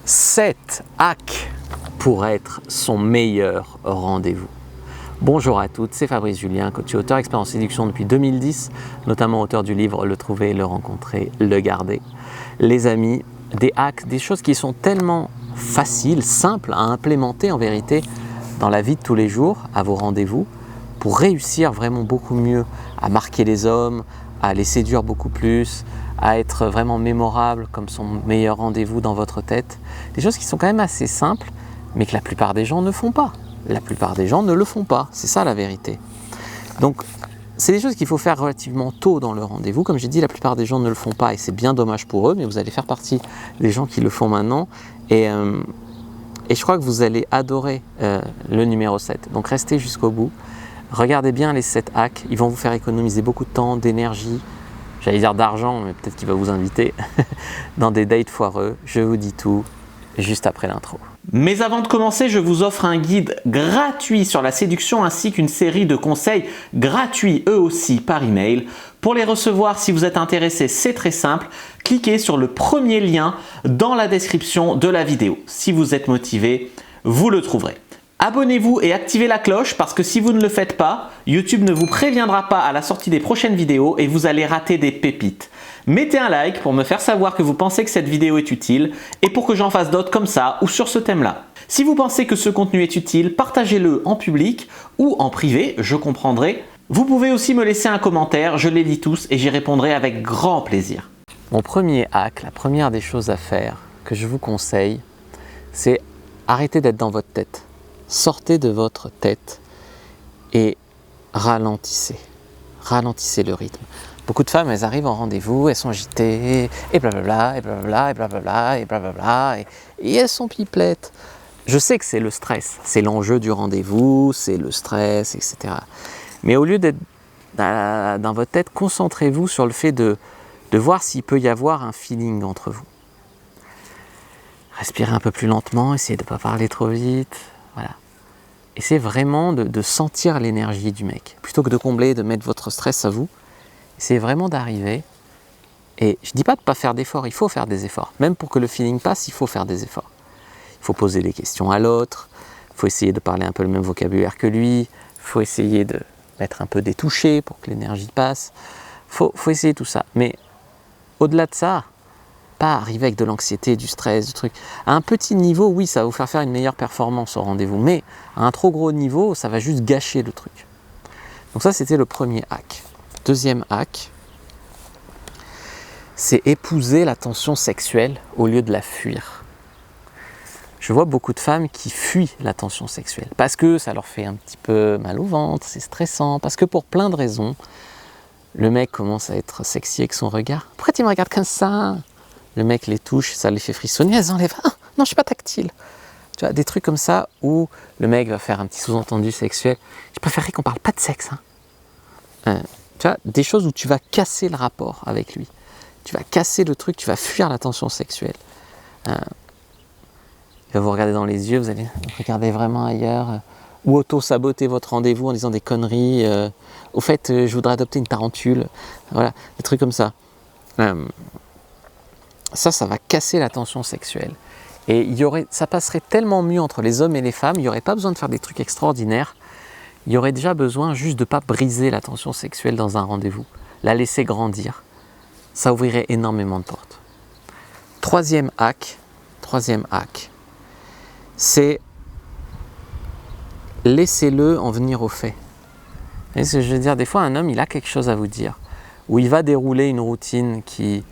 7 hacks pour être son meilleur rendez-vous. Bonjour à toutes, c'est Fabrice Julien, coach et auteur expert en séduction depuis 2010, notamment auteur du livre Le trouver, le rencontrer, le garder. Les amis, des hacks, des choses qui sont tellement faciles, simples à implémenter en vérité dans la vie de tous les jours, à vos rendez-vous, pour réussir vraiment beaucoup mieux à marquer les hommes, à les séduire beaucoup plus, à être vraiment mémorable comme son meilleur rendez-vous dans votre tête. Des choses qui sont quand même assez simples, mais que la plupart des gens ne font pas. La plupart des gens ne le font pas, c'est ça la vérité. Donc, c'est des choses qu'il faut faire relativement tôt dans le rendez-vous. Comme j'ai dit, la plupart des gens ne le font pas et c'est bien dommage pour eux, mais vous allez faire partie des gens qui le font maintenant. Et je crois que vous allez adorer le numéro 7. Donc, restez jusqu'au bout. Regardez bien les 7 hacks, ils vont vous faire économiser beaucoup de temps, d'énergie, j'allais dire d'argent, mais peut-être qu'il va vous inviter dans des dates foireux. Je vous dis tout juste après l'intro. Mais avant de commencer, je vous offre un guide gratuit sur la séduction ainsi qu'une série de conseils gratuits eux aussi par email. Pour les recevoir, si vous êtes intéressé, c'est très simple. Cliquez sur le premier lien dans la description de la vidéo. Si vous êtes motivé, vous le trouverez. Abonnez-vous et activez la cloche parce que si vous ne le faites pas, YouTube ne vous préviendra pas à la sortie des prochaines vidéos et vous allez rater des pépites. Mettez un like pour me faire savoir que vous pensez que cette vidéo est utile et pour que j'en fasse d'autres comme ça ou sur ce thème-là. Si vous pensez que ce contenu est utile, partagez-le en public ou en privé, je comprendrai. Vous pouvez aussi me laisser un commentaire, je les lis tous et j'y répondrai avec grand plaisir. Mon premier hack, la première des choses à faire que je vous conseille, c'est arrêter d'être dans votre tête. Sortez de votre tête et ralentissez. Ralentissez le rythme. Beaucoup de femmes, elles arrivent en rendez-vous, elles sont agitées, et blablabla, et blablabla, et blablabla, et blablabla, et elles sont pipelettes. Je sais que c'est le stress, c'est l'enjeu du rendez-vous, c'est le stress, etc. Mais au lieu d'être dans votre tête, concentrez-vous sur le fait de voir s'il peut y avoir un feeling entre vous. Respirez un peu plus lentement, essayez de ne pas parler trop vite. Voilà. Essayez vraiment de sentir l'énergie du mec. Plutôt que de combler, de mettre votre stress à vous, essayez vraiment d'arriver. Et je ne dis pas de ne pas faire d'efforts, il faut faire des efforts. Même pour que le feeling passe, il faut faire des efforts. Il faut poser des questions à l'autre, il faut essayer de parler un peu le même vocabulaire que lui, il faut essayer de mettre un peu des touchés pour que l'énergie passe. Il faut essayer tout ça. Mais au-delà de ça, pas arriver avec de l'anxiété, du stress, du truc. À un petit niveau, oui, ça va vous faire une meilleure performance au rendez-vous, mais à un trop gros niveau, ça va juste gâcher le truc. Donc ça, c'était le premier hack. Deuxième hack, c'est épouser la tension sexuelle au lieu de la fuir. Je vois beaucoup de femmes qui fuient la tension sexuelle parce que ça leur fait un petit peu mal au ventre, c'est stressant, parce que pour plein de raisons, le mec commence à être sexy avec son regard. Pourquoi tu me regardes comme ça ? Le mec les touche, ça les fait frissonner, elles enlèvent. Ah, non, je suis pas tactile. Tu vois, des trucs comme ça où le mec va faire un petit sous-entendu sexuel. Je préférerais qu'on parle pas de sexe. Tu vois, des choses où tu vas casser le rapport avec lui. Tu vas casser le truc, tu vas fuir la tension sexuelle. Il va vous regarder dans les yeux, vous allez regarder vraiment ailleurs. Ou auto-saboter votre rendez-vous en disant des conneries. Au fait, je voudrais adopter une tarentule. Voilà, des trucs comme ça. Ça va casser la tension sexuelle. Et ça passerait tellement mieux entre les hommes et les femmes, il n'y aurait pas besoin de faire des trucs extraordinaires. Il y aurait déjà besoin juste de ne pas briser la tension sexuelle dans un rendez-vous, la laisser grandir. Ça ouvrirait énormément de portes. Troisième hack, c'est laissez-le en venir au fait. Vous voyez ce que je veux dire ? Des fois, un homme, il a quelque chose à vous dire, où il va dérouler une routine qui,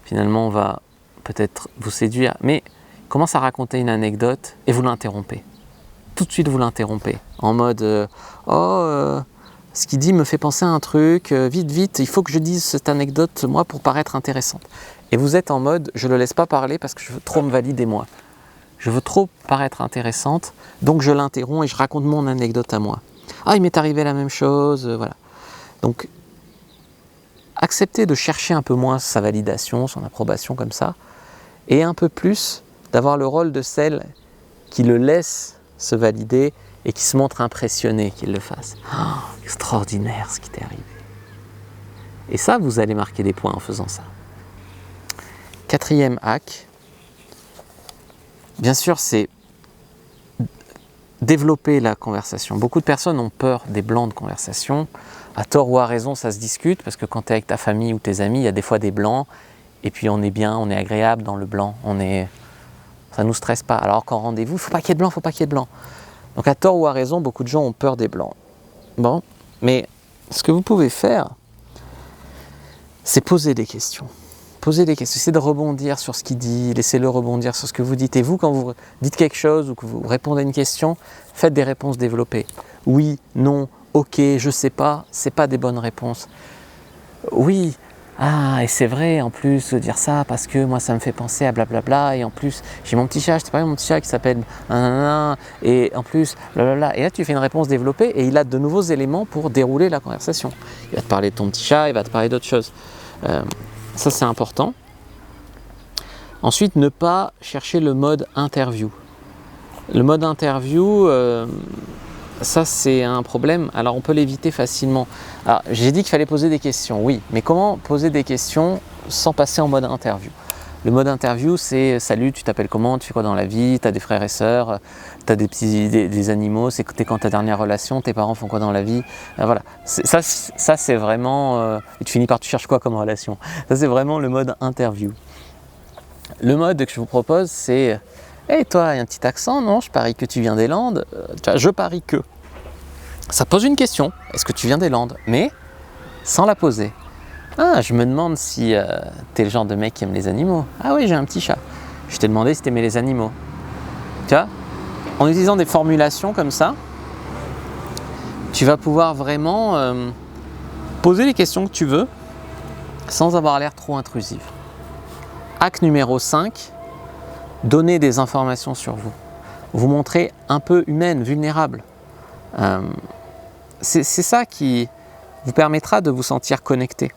finalement, va peut-être vous séduire, mais il commence à raconter une anecdote et vous l'interrompez. Tout de suite, vous l'interrompez, en mode ce qu'il dit me fait penser à un truc, vite, il faut que je dise cette anecdote, moi, pour paraître intéressante. Et vous êtes en mode, je ne le laisse pas parler parce que je veux trop me valider moi. Je veux trop paraître intéressante, donc je l'interromps et je raconte mon anecdote à moi. Ah, il m'est arrivé la même chose, voilà. Donc, acceptez de chercher un peu moins sa validation, son approbation comme ça, et un peu plus d'avoir le rôle de celle qui le laisse se valider et qui se montre impressionné qu'il le fasse. Oh, extraordinaire ce qui t'est arrivé. Et ça, vous allez marquer des points en faisant ça. Quatrième hack, bien sûr, c'est développer la conversation. Beaucoup de personnes ont peur des blancs de conversation. À tort ou à raison, ça se discute, parce que quand tu es avec ta famille ou tes amis, il y a des fois des blancs, et puis on est bien, on est agréable dans le blanc, ça ne nous stresse pas. Alors qu'en rendez-vous, il ne faut pas qu'il y ait de blanc, il ne faut pas qu'il y ait de blanc. Donc à tort ou à raison, beaucoup de gens ont peur des blancs. Bon, mais ce que vous pouvez faire, c'est poser des questions. Posez des questions, essayez de rebondir sur ce qu'il dit, laissez-le rebondir sur ce que vous dites. Et vous, quand vous dites quelque chose ou que vous répondez à une question, faites des réponses développées. Oui, non, ok, je sais pas, c'est pas des bonnes réponses. Oui, et c'est vrai en plus de dire ça parce que moi ça me fait penser à blablabla, et en plus j'ai mon petit chat, je t'ai parlé de mon petit chat qui s'appelle et en plus blablabla. Et là tu fais une réponse développée et il a de nouveaux éléments pour dérouler la conversation. Il va te parler de ton petit chat, il va te parler d'autres choses. Ça c'est important. Ensuite, ne pas chercher le mode interview. Le mode interview, ça c'est un problème. Alors on peut l'éviter facilement. Alors j'ai dit qu'il fallait poser des questions, oui, mais comment poser des questions sans passer en mode interview? Le mode interview, c'est salut, tu t'appelles comment, tu fais quoi dans la vie, tu as des frères et sœurs, tu as des animaux, c'est quand ta dernière relation, tes parents font quoi dans la vie, voilà. Ça c'est vraiment, et tu finis par tu cherches quoi comme relation. Ça c'est vraiment le mode interview. Le mode que je vous propose, c'est hey, toi, il y a un petit accent, non? Je parie que tu viens des Landes. Je parie que. Ça pose une question, est-ce que tu viens des Landes? Mais sans la poser. Je me demande si t'es le genre de mec qui aime les animaux. Ah oui, j'ai un petit chat. Je t'ai demandé si t'aimais les animaux. Tu vois, en utilisant des formulations comme ça, tu vas pouvoir vraiment poser les questions que tu veux sans avoir l'air trop intrusif. Acte numéro 5, donner des informations sur vous. Vous montrer un peu humaine, vulnérable. C'est ça qui vous permettra de vous sentir connecté.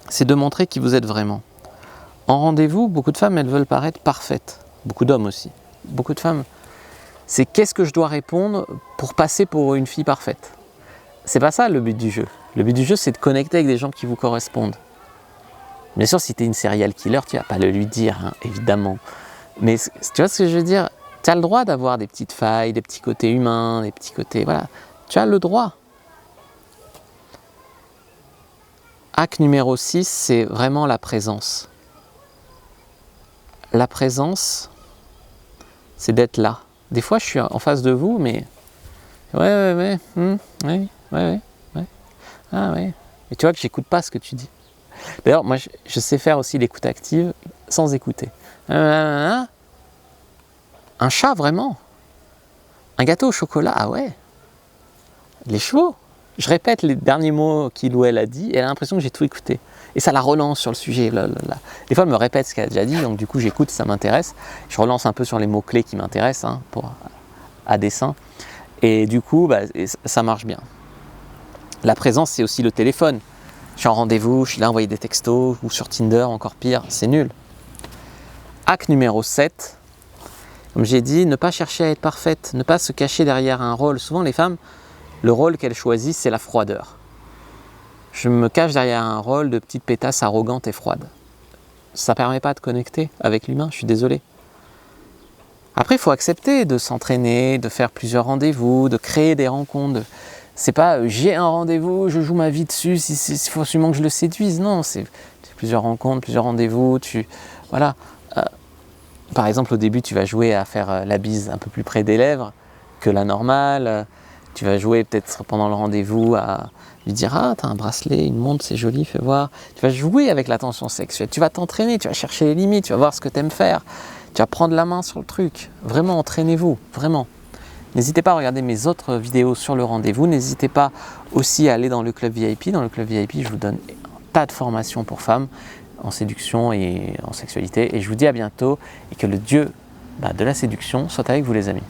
C'est de montrer qui vous êtes vraiment. En rendez-vous, beaucoup de femmes, elles veulent paraître parfaites. Beaucoup d'hommes aussi. Beaucoup de femmes, c'est qu'est-ce que je dois répondre pour passer pour une fille parfaite. C'est pas ça le but du jeu. Le but du jeu, c'est de connecter avec des gens qui vous correspondent. Bien sûr, si tu es une serial killer, tu vas pas le lui dire, hein, évidemment. Mais tu vois ce que je veux dire? Tu as le droit d'avoir des petites failles, des petits côtés humains, des petits côtés... Voilà, tu as le droit. Acte numéro 6, c'est vraiment la présence. La présence, c'est d'être là. Des fois, je suis en face de vous, mais... Ouais. Ah ouais. Et tu vois que j'écoute pas ce que tu dis. D'ailleurs, moi, je sais faire aussi l'écoute active sans écouter. Un chat, vraiment? Un gâteau au chocolat? Ah ouais. Les chevaux? Je répète les derniers mots qu'il ou elle a dit et elle a l'impression que j'ai tout écouté. Et ça la relance sur le sujet. Des fois, elle me répète ce qu'elle a déjà dit, donc du coup, j'écoute, ça m'intéresse. Je relance un peu sur les mots-clés qui m'intéressent, à dessein. Et du coup, ça marche bien. La présence, c'est aussi le téléphone. Je suis en rendez-vous, je suis là à envoyer des textos, ou sur Tinder, encore pire, c'est nul. Acte numéro 7, comme j'ai dit, ne pas chercher à être parfaite, ne pas se cacher derrière un rôle. Souvent, les femmes, le rôle qu'elles choisissent, c'est la froideur. Je me cache derrière un rôle de petite pétasse arrogante et froide. Ça ne permet pas de connecter avec l'humain, je suis désolé. Après, il faut accepter de s'entraîner, de faire plusieurs rendez-vous, de créer des rencontres. C'est pas j'ai un rendez-vous, je joue ma vie dessus, il faut absolument que je le séduise. Non, c'est plusieurs rencontres, plusieurs rendez-vous. Voilà. Par exemple, au début, tu vas jouer à faire la bise un peu plus près des lèvres que la normale. Tu vas jouer peut-être pendant le rendez-vous à lui dire « Ah, t'as un bracelet, une montre, c'est joli, fais voir. » Tu vas jouer avec la tension sexuelle, tu vas t'entraîner, tu vas chercher les limites, tu vas voir ce que tu aimes faire. Tu vas prendre la main sur le truc. Vraiment, entraînez-vous, vraiment. N'hésitez pas à regarder mes autres vidéos sur le rendez-vous. N'hésitez pas aussi à aller dans le club VIP. Dans le club VIP, je vous donne un tas de formations pour femmes en séduction et en sexualité. Et je vous dis à bientôt et que le Dieu de la séduction soit avec vous les amis.